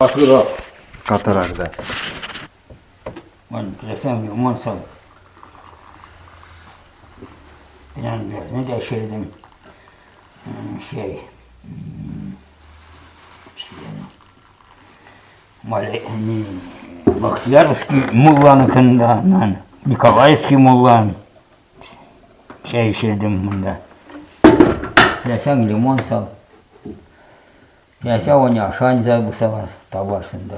Bakırak katarakda. Ben desem umman sal. Yani ne de şeydim Bahtiyarski Mulla'nın Nikolayski Mulla'nın şeydim bunda. Desem limon sal. Desem onu aşanca bu sefer tabarsında.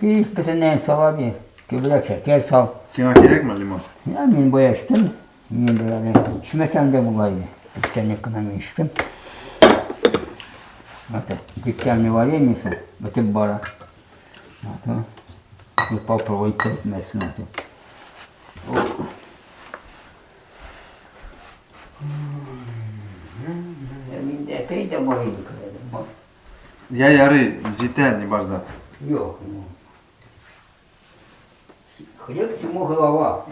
Hiç bütün sal bir. Gübrek şeker sal. Sana gerek mi limon? Ya ben boya içtim. Ben de yani içmesem de bulaydı. Bir tane kınamı içtim. Hatta dükkanı var ya mesela. Bütün bara. Hatta bir paprovayı etmesin hatta. Ben de epey de boyaydı. Ya yarı cidden не барза. Yok. Хлеб всему голова.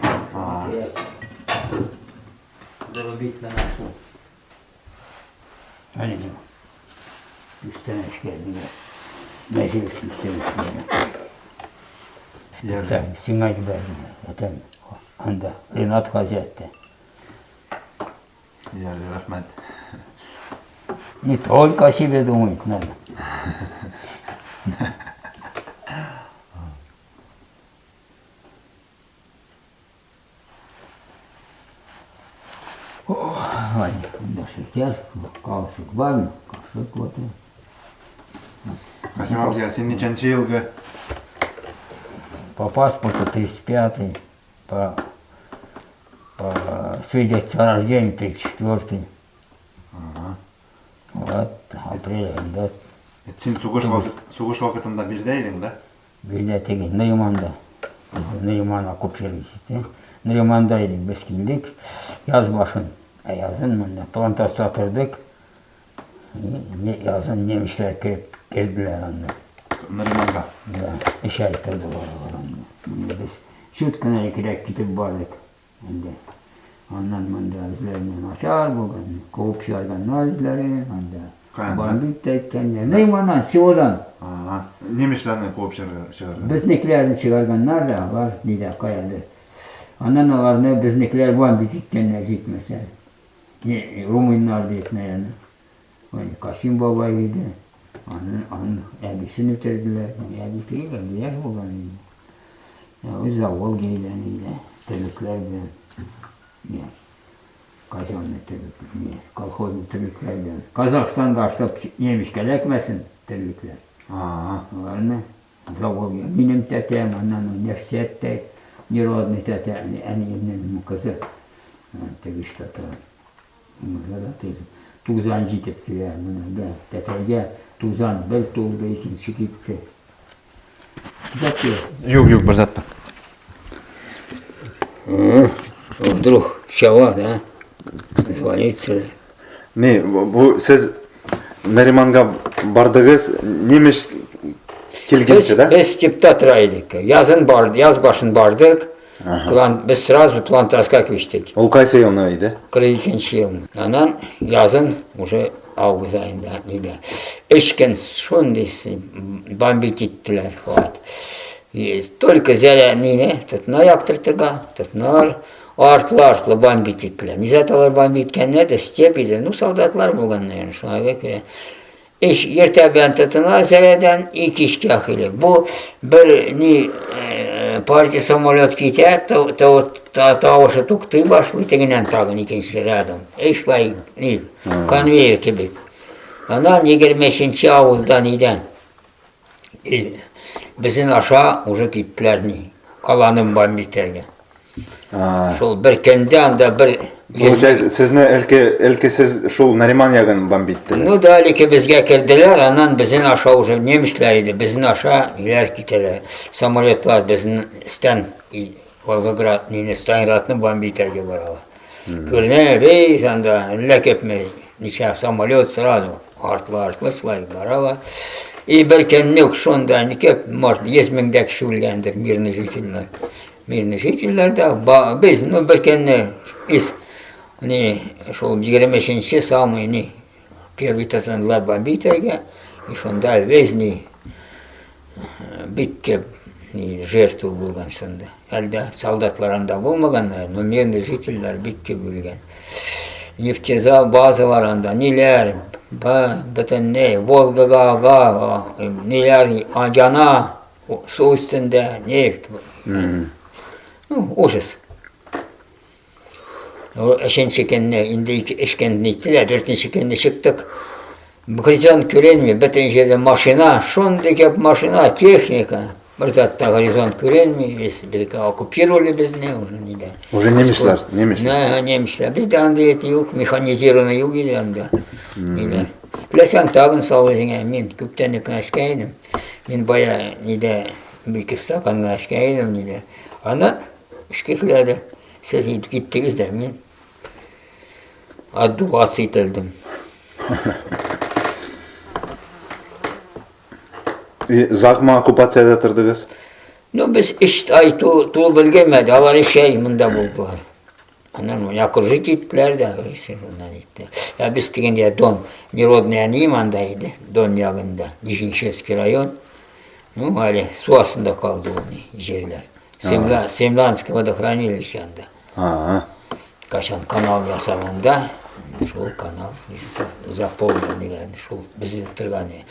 Зарубить на носу. Öyle mi? Üstüne geldi. Meclis üstüne geldi. Sen Sina gibi zaten anda Renat Hazretleri. Yarı rahmet. Не только о себе думать надо. Ладно, да шекер, каушик бавим, каушик вот. Kasım amca senin nechanchi yılgı? По паспорту 35-й, по свидетельству о рождении 34-й. Вот, апрель, да. Sen soğuş vakitinde birdeydin da. Birde tegi Neyman'da. Neyman okup serviste. Neyman'daydık, biz geldik. Yaz başın, yazın bunda. Plantasyon atırdık. Yazın Nemişler geldiler onda. Nariman'da. Ya, işaretlerdi var onda. Biz şutkana ikirek gidip vardık. Ondan bunda izlerinden açar bugün. Kovup şarganlar izleri. Bandit tekkenler. Neyman'dan, Sivo'dan. Nemişlerden kovup çıkargan. Bizniklerden çıkarganlar da var. Nida kayalı. Ondan olarına biznikler bandit tekkenler gitmese. Rumunlar da etmeyen. Kasim babaydı. Onun ebisini bitirdiler. Ebisi geldiler bugün. O zavul giyileniyle. Tırlıklar ben. Kaçanlı tırlıklar. Kolhozlu tırlıklar ben. Kazakistan'da açtıp yemiş gerekmesin tırlıklar. Onlarını zavul giyileniyle. Benim tetem, ondan nefsiyet tek. Nirodni tetem, en iyinin kızı. Tegiş tetem. Onlarla teyze. Tuzan jitip diye buna da tetege Tuzan biz Tuz'da ikinci gitti. Yok bir zaten. Вдруг чего, да? Звонит сюда. Ne bu siz Nariman'ga bardığız Nemiş kelgençe de? Biz депутатрайdık. Yaz başın bardık. Biz сразу плантаска geçtik. O kaysa yılındaydı? 42 yıl. Ondan yazın уже Ağustos ayında neydi? Eşken şundayız bombit ettiler. Только зеленine, tutna yaktırtıga, tutnalar artlı bombit ettiler. Nizatalar bombit etkenler de stepiydi. Soldatlar bulganlar şuna göre. Ertə ben tutuna zereden ilk işgah ile. Bu bir partiya samolyot gitti, tavuşa tuktu başlı teginen tağın ikincisi rядом. Eşlay konveyör gibi. Ondan 25. Ağustos'dan iden. Bizim aşağı уже gittiler kalanın bombitlerine. Şol bir kendi anda bir siz ne elke siz şu Nariman yağın bombittiler. Ну да, ki bizge kirdiler, ondan bizim aşağı уже Nemişleriydi, bizim aşağı iler gittiler. Samolyotlar bizden Volgograd, Stalingrad'ın bombitlerine varalar. Görüne bey, anda lekep mi, nişah samolyot sırada artlı şlay varalar. Bir kendi şunda nikep может 100.000 kişi ölgendir mirni jitiller. Mirni jitiller de biz bir kendi is şol 25. самый Первый татанлар бомбитайга, и шонда везни битке жертву булган шонда. Әлде солдатлар анда булмаганнар, но мирный жительлар битке бүлген. Нефтеза базалар анда, нелер, бітінне, Волгага, нелер, Анжана, су үстінде, нефть. Ну, ужас. Үшінші кенне, инде ішкенді ниттілер, төртінші кенне шықтық. Горизонт көренме, бітін жерде машина, шонды кеп машина, техника. Бір затта горизонт көренме, бізді оккупировали бізді, уже неде. Уже немішлер, немішлер. Да, немішлер. Бізді анда еті юк, механизированный юк еді анда. Тілесен тағын салу жеңе, мен көптен ашкайдым. Мен бая неде, бір стаканға ашкайдым неде. Анан, ішкекледі. Siz gittiniz de men adduası itildim. Zaqma okupasiyada turdunuz? Ну, biz iş ay tuğul bilgemedi. Alar şey mında buldular. Anan yakırcı gittiler de. Ya biz degende Don, Народный Анимандaydı. Don yağında. Nijinşevski rayon. Ну, hali su altında kaldı onu yerler. Семлянский водохранилище анда. Кашан канал ясаганда, шул канал заполненный, шул біздің тұрғаны.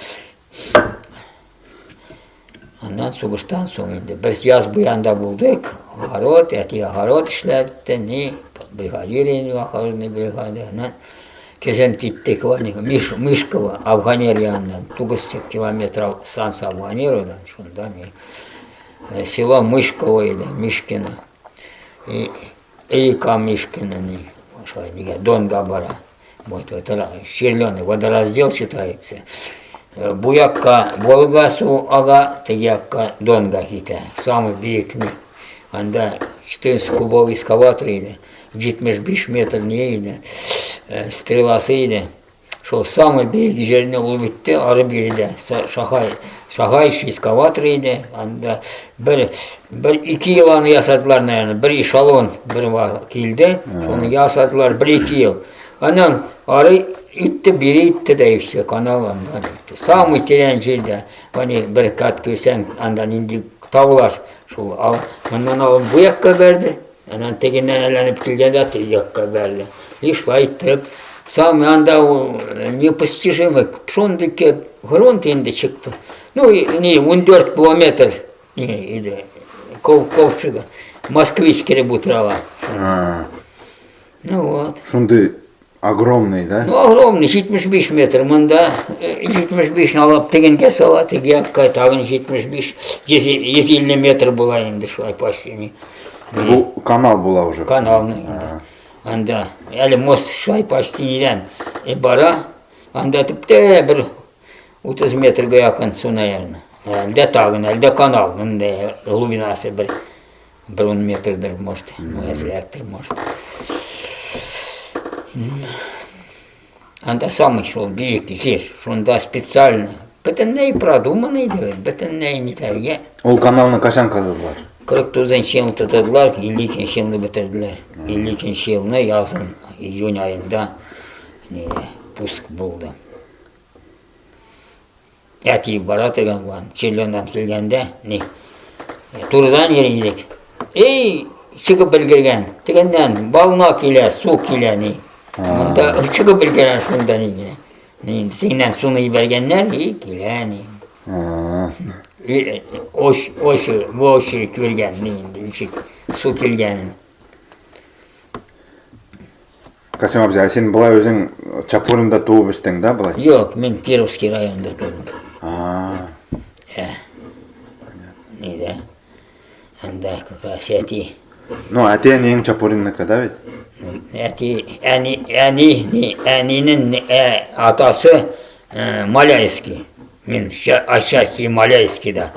Андан сугыштан соң енді біз яз буянда болдық, огород, әти огород ішләтті, не бригадир, охранный бригада. Анан кезен киттік, Мишково, Афганер янынан, 9 километров станция Афганеродан, шунда не. Село Мышково еді, Мишкино. Илька Мишкина, Донга бара. Черленый водораздел считается. Буякка Волгасу ага, тегякка Донга хита. Самый биекный. Анда 14 кубов экскаватор еді. 75 метр не еді. Стреласы еді. Шол самый биек жеріне ұлбітті, ары берді. Шағайшы экскаватор еді. Анда бір-екі еланы ясадылар, наверное. Бір эшелон бір келді. Соны ясадылар 1-2 ел. Анан ары үтті, бері үтті да все, канал андан үтті. Самый терен жерде. Бір кат көрсең, андан инді табылар. Мындан алып бұяққа берді. Анан тегеннен әләніп келгенде тегекқа берді. Ишла иттіріп. Самый анда непостижимый. Шонды кеп, грунт енді шықты. Ну, 14 километр ковшыға. Москвич кере бұтырала. Ну вот. Шонды огромный, да? Ну, огромный, 75 метр. Мында 75 алып тегенге сала, тегекка тағын 75, 150 метр була енді шылай почти. Бұл канал була уже? Каналный. Анда, әлі мост шылай почти неден бара. Анда тіпті бір 30 метрге якын су, наверное. Әлде тағын, әлде канал. Глубинасы бір 10 метрдір, может. Әзірәктір, может. Анда самый шел биекий жер. Шонда специально. Бітінней продуманный деп, бітінней нетәрге. Ол каналны кашан қазылдылар? 49-ші жылы тұтадылар, 52-ші жылы бітірділер. 52-ші жылы yazın, июнь айында пуск болды. Әти бара тұрған бұған, Черлендан келгенде, тұрдан ерейдік. Шығып білгерген, тігінден балына келе, су келе, Мұнда шығып білгерен шында тегінен суны бергеннер, келе, Осы көрген, су келгенін. Қасым абза, сен бұлай өзің Чапурында туып өстің, да, бұлай? Жоқ, мен Перовский районда тудым. Неде? Анда, как раз әти. Ну, әтең ең Чапуриннікі, да, ведь? Әнінің атасы Маляйский. Мен отчасти Маляйский да.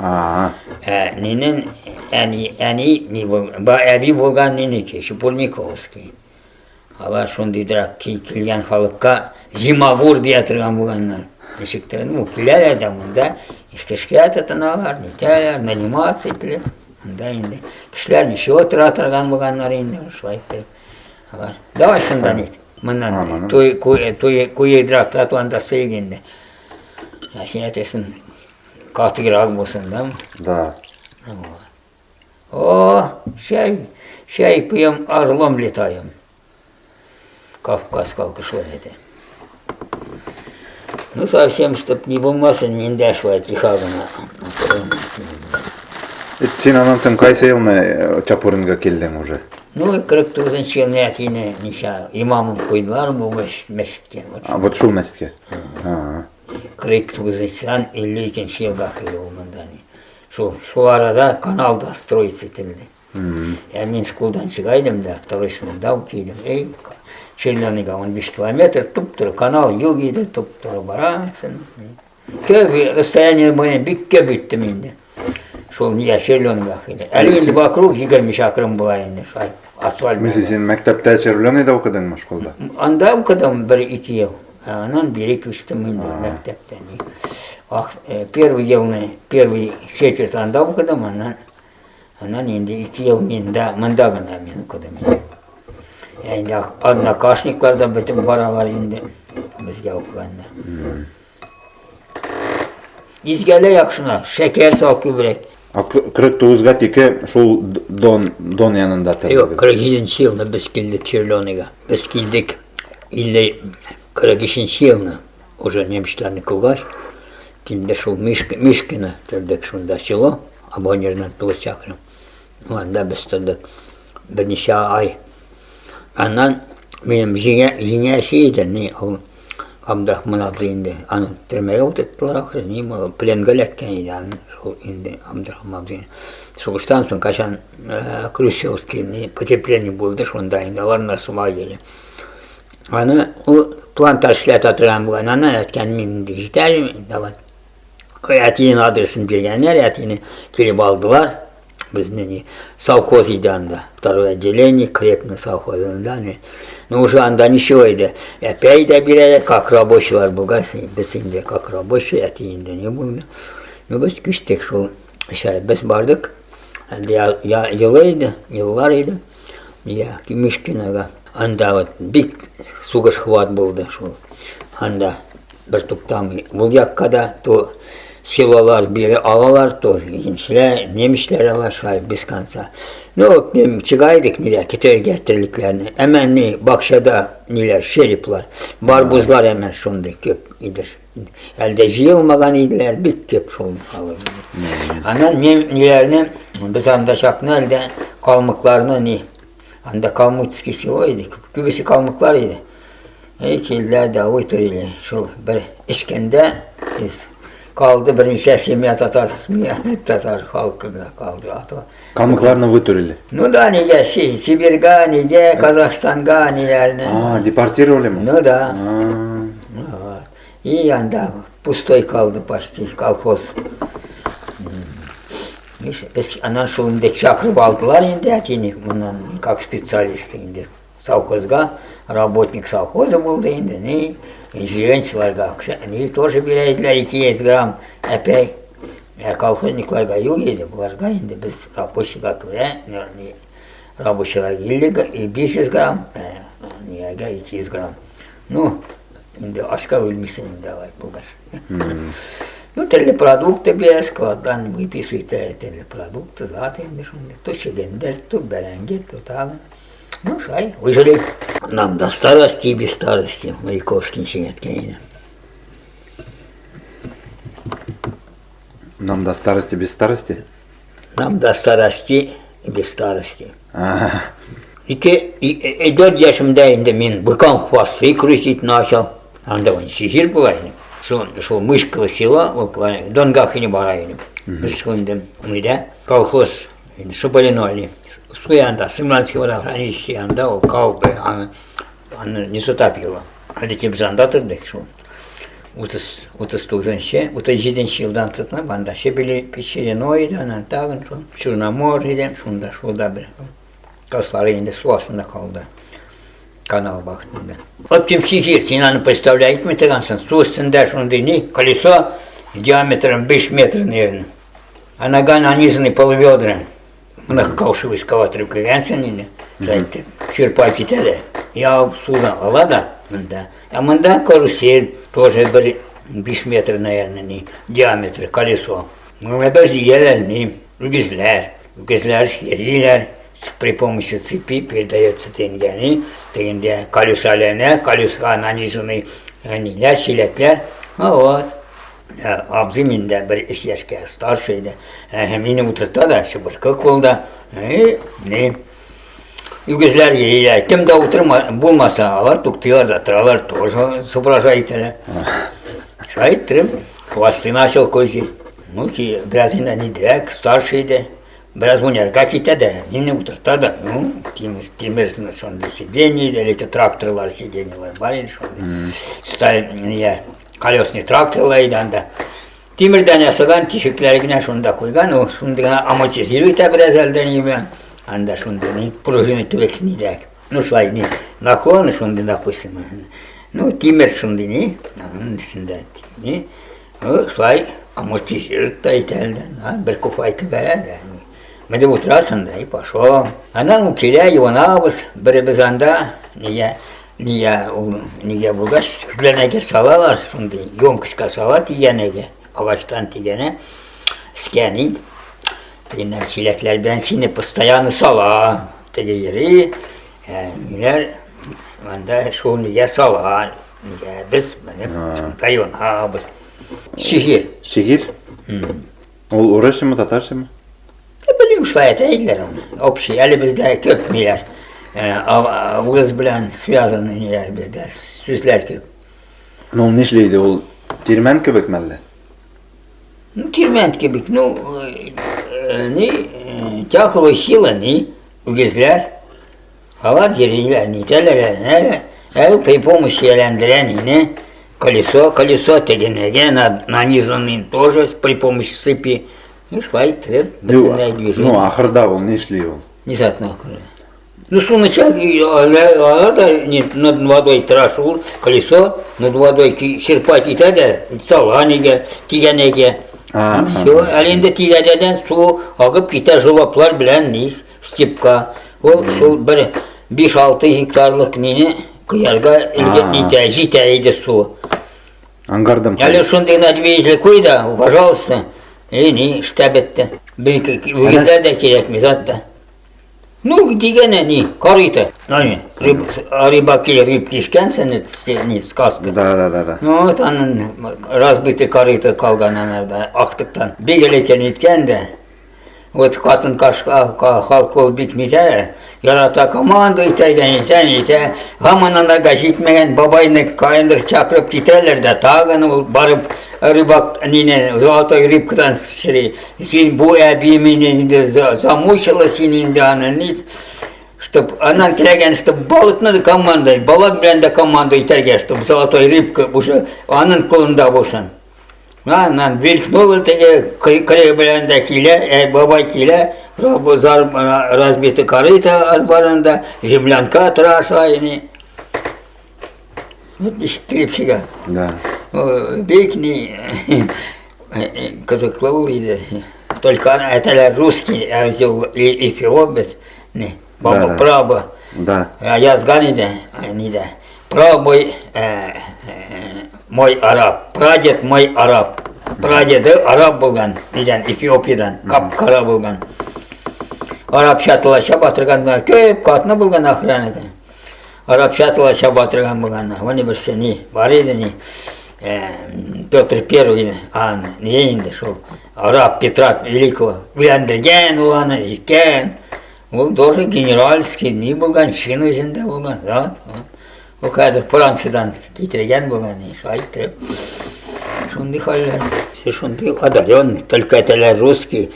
Ненің әби болған ненеке, Шепурниковский. Алар шондайдырақ келген халыққа Зимагур дей тұрған болғаннар. Нешіктірін, келер адамында ішкешке ататыналар, нетелер, нанимация етілер. Енді кішілер неше отыра тұрған болғаннар енді, шылай тұрып. Давай шындан ет. Мынан куйдрак татуанда сейгенде. Сен әтесін қатығырақ болсын, да? Да. О, шай пьем, орлом летаем. Кавказ калкышлы это. Ну, совсем, чтоб не болмасын, мен дәшва тихагына. Сен анан кайсы елны Чапуринга келдің уже? Ну, 49-нчы елны әтіне ниша имамын қойдылар бұл мәшітке. Вот шул мәчітке? 49-нчыдан 52-нчы елға келі ол мынданы. Шул арада каналда строиться етілді. Мен школдан шығайдым да, второй сменда кейдім. Черленіға 15 километр, тұп-тұры канал ел кейді, тұп-тұры барасың. Көбі расстояние бойын бікке бүттім енді. Шол не Черленіға кейді. Әлі енді вокруг 20 шақырым была енді. Асфальт. Месі сен мәктәптә Черленіда оқыдың ма школда? Анда оқыдым 1-2 ел. Анан бері көштім енді мәктәптен. Первый четверть анда оқыдым, анан енді 2 ел мында ғана мен оқыдым. Енді однокашникларда бітім баралар енді бізге оқығандар. Изгелі яқшына, шекер сау көбірек. 49-га теке шул Дон янында тұрды? Yok, 47-ci yılda biz geldik Çerloniga. Biz geldik 42-ci yılda уже немецлерni кылгаш. Килде шул Мишкина тұрдық шунда село, Абонерден 9 шақырым. Анда біз тұрдық бірнеше ай. Анан менің жеңеші еді, ол Абдрахман аdı енді, аны түрмеге отырттылар ақыры, пленге леккен еді, сол енді Абдрахман аdı. Соғыстан соң қашан Хрущевский потепление болды, сонда енді аларына сұма келі. Аны плантаж ішлет атырған болған, анан әткен менің де жетәрім, әтейін адресін бергенler, әтейін келіп алдылар. Біздің совхоз еді анда, второе отделение, крепный совхоз анда. Ну, уже анда ничего еді. Опять да береді, как рабочилар болған, біз енді как рабочий, әтейінде не болды. Ну, біз күштік шол, біз бардық, жыллар еді, Мишкинаға. Анда бик суғыш хват болды шол. Анда бір туптам, бұл яққада, то селолар бері алалар, то немішлер алар шай без конца. Ну, мен çıgaydık nile, ketör getirliklerini. Hemen bakşada niler, şeripler, barbuzlar hemen şunda köp idir. Elde jıyılmagan idiler, bit köp şolun kalır. Anan nilerini, biz anda şakna elde kalmıklarını anda kalmıkçıski selo idi, kübesi kalmıklar idi. Keldiler de oytur ile, şol bir işkende kaldı birinci semya Tatar halkına kaldı. Kalmıklarını vıtırılı? Ну да, неге, Сибирьга, неге, Казахстанга, нелеріне. Депортировали ма? Ну да. И анда пустой kaldı почти, колхоз. Biz anan şol indi çakırıp aldılar indi әтені, bundan как специалист indi. Совхозга, работник совхоза болды indi, женщиналарға, тоже берейділер 200 грамм әпей. Колхозникларға yok еді, бұларға енді біз рабочийға көре, рабочийларға 500 грамм, неге 200 грамм. Ну, енді ашқа өлмейсін енді алай бұлғаш. Ну, түрлі продукты берес, складдан выписывайте түрлі продукты, зат енді шынды. То шегендер, то бәрәңге, то тағын. Ну, шай, выжили. Нам до старости и без старости, Маяковский шегеткеніне. Нам до старости без старости? Нам до старости и без старости. 4 yaşımda indi men быкам хвосты крутить начал. Анда он шехир была. Шел Мышково село, Донгахине барайым. Біз шондым, да, колхоз, Шабалиной. Суянда, Сымланский водохранилище, анда ол калды, аны не затопило. А дети біз анда тұрдық шо. 37-ші жылдан тұтына, банда шебелі Печериной, анан тағын, Черноморьеден, шунда бір. Таслары енді су астында қалды. Канал бақытында. Общем, шехир, сен аны представляет ме тағансың, су үстінде шундай не, колесо диаметром 5 метр, наверное. А нога нанизаны полведра. Мына каушевый эскаватор кіргенсің енді, çırpay kitele. Ya sudan ala da bunda. А бunda карусель, тоже bir 5 метр, наверное, диаметр колесо. Это зелень, үгізлер yeriler, при помощи цепи передается теңге, колесоға нанизаны шелеклер. Вот. Абзымында бір ішкешке старшийді. Мені отыртта да, шыбырқы қолда. Үгізлер yeriler. Кім де болмаса, алар тұқтылар да тұралар, тоже соображайтелер. Шайттырым, хвосты начал көзі. Ну, biraz inanidrek, старшийді. Biraz unerga kitede, yine oturtada, timir sonunda сиденье, или тракторлар сиденьелер бар еді сонда. Сталин колесный тракторлар анда. Тимирден ясаган тишеклерine şunda koygan, o şunda amortизирует biraz elden gibi. Анда şunda пружины төвекни дек. Ну, швай наклоны şunda допустим. Ну, тимир şunda onun üstünde o şvay amortизирует da elden. Bir kufayka verer. Мы до утра и пошел. Она мукиля его на авус, беребезанда, не булгаш, гленеге салалар, шунды, емкостька сала тигенеге, ağaçtan tigene, skeni, тигенler çilekler ben seni постоянно sala, tege yeri, neler, bende şu niye sala, niye biz, benim, şunda yon avus. Şehir. Şehir? Ol orası mı, Tatarşı mı? Bilmiyorum şu eydiler onu. Общий, elimizde köp neler. Ağız bilen связаны neler bizde. Sözler köp. Ol neşleydi? Ol tirmen köbek melle? Tirment köbek. Тяхло сила, үгізлер. Алар деревья, телер, при помощи элендерен, колесо тегенеге, нанизанный тоже при помощи цепи. Ну, ахырда ол, не шли ол? Не знаю, нахуй. Ну, сунычак, над водой трашул, колесо, над водой черпать и тогда, саланеге, тигенеге. Все, әлінде тигенеден су ағып кете жолаплар білән нейс, степка. Ол сол бір 5-6 гектарлық нені кыярга ілгет житәйді су. Аңғардым. Әлі шынды надвейзлі қойда, пожалуйста. Штаб етті. Өгіздер де керекміз атты. Ну, дегені, корыто. Рыбак келер рыб кешкен, сәні сказка. Да. Ну, вот анын разбиты корыто қалған анарда, ақтықтан. Бегелекен еткен де. Вот қатын халық ол бекнеде, ярата команду итерген, ғамананарға жетмеген бабайны қайындыр чакырып кетерлер де, тағын ол барып рыбак золотой рыбкадан шыри. Сен бұл әбименен замучила сенен де, чтоб анан келеген, чтоб балықны командой, балак білен де команду итерген, чтоб золотой рыбка уже анын қолында болсын. Анан великнулы теге кірі білен де келе, бабай келе, разбиты корыто азбарында, землянка траша, вот келіпшіға. Да. Бекни, казаклауыл еді. Только это русский, я взял эфиопец, право. Да. Язган еді, право мой араб, прадед мой араб. Прадеді араб болған, Эфиопиядан, қап-қара болған. Арабша тылаша батырған, көп қатыны болған охранаға. Арабша тылаша батырған болған, оны бірсе бар еді, Петр Первый, не енді шол, араб Петра Великого, үйлендірген оланы, еткен. Ол тоже генеральский, не болған, шын өзінде болған, о кәдір Франциядан кетірген болған, шайттырып. Шунды халлер, все шунды одаренный, только это русский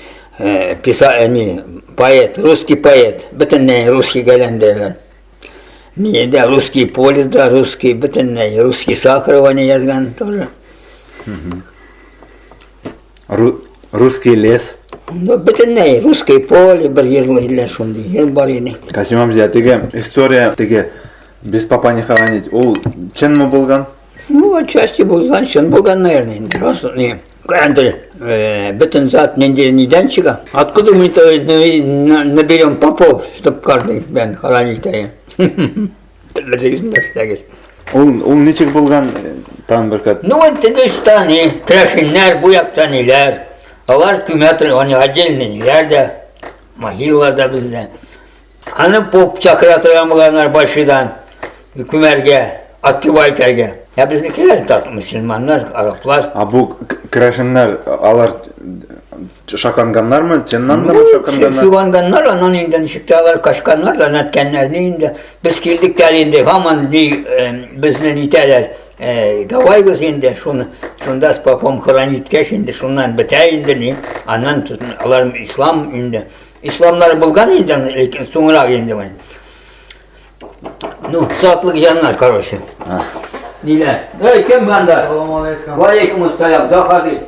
поэт, русский поэт, бітінней русский кәлендерлер. Не, да, русский поле, да, русский бітінней, русский Сахарова не язган тоже. Русский лес. Ну, бітінней, русский поле, бір ерлерлер шунды, ер бар ені. Касим амзия, теге история, теге без папа не хоронить, ол чен ма болған? Ну, отчасти болған, шын болған, наверное, раз, не. Бітін зат неден чыга. Откуда мы наберем попов, чтоб каждый бен хоронить? Bildiğiniz Ул ничек булган тан биркат? Ну, вот Тыгыстаны, Трашинler, bu yaktan iler. Alar kümetri, hani acilini ileride, mahillarda bizde. Hani pop çakıratıramılanlar başıdan, hükümerge, Akkibayterge. Ya bizdekiler tatlı Müslümanlar, Araplar. А бу крашеннар алар шаканганнармы? Чыннан да Bu шаканганнар? Şuganganlar, onun inden çıktılar, kaşkanlar da netkenlerini indi. Biz kildik gelindi, haman bizden iteler. Davay göz indi, şunda papam Kur'an yitkeş indi, şundan bite indi ni. Anan tutun, alarım İslam indi. İslamları bulgan indi, lekin sonra indi. Ну, sağlıklı canlar, kardeşim. Niler. Ey kim bende? Assalamu alaikum. Aleykümselam, Zakari.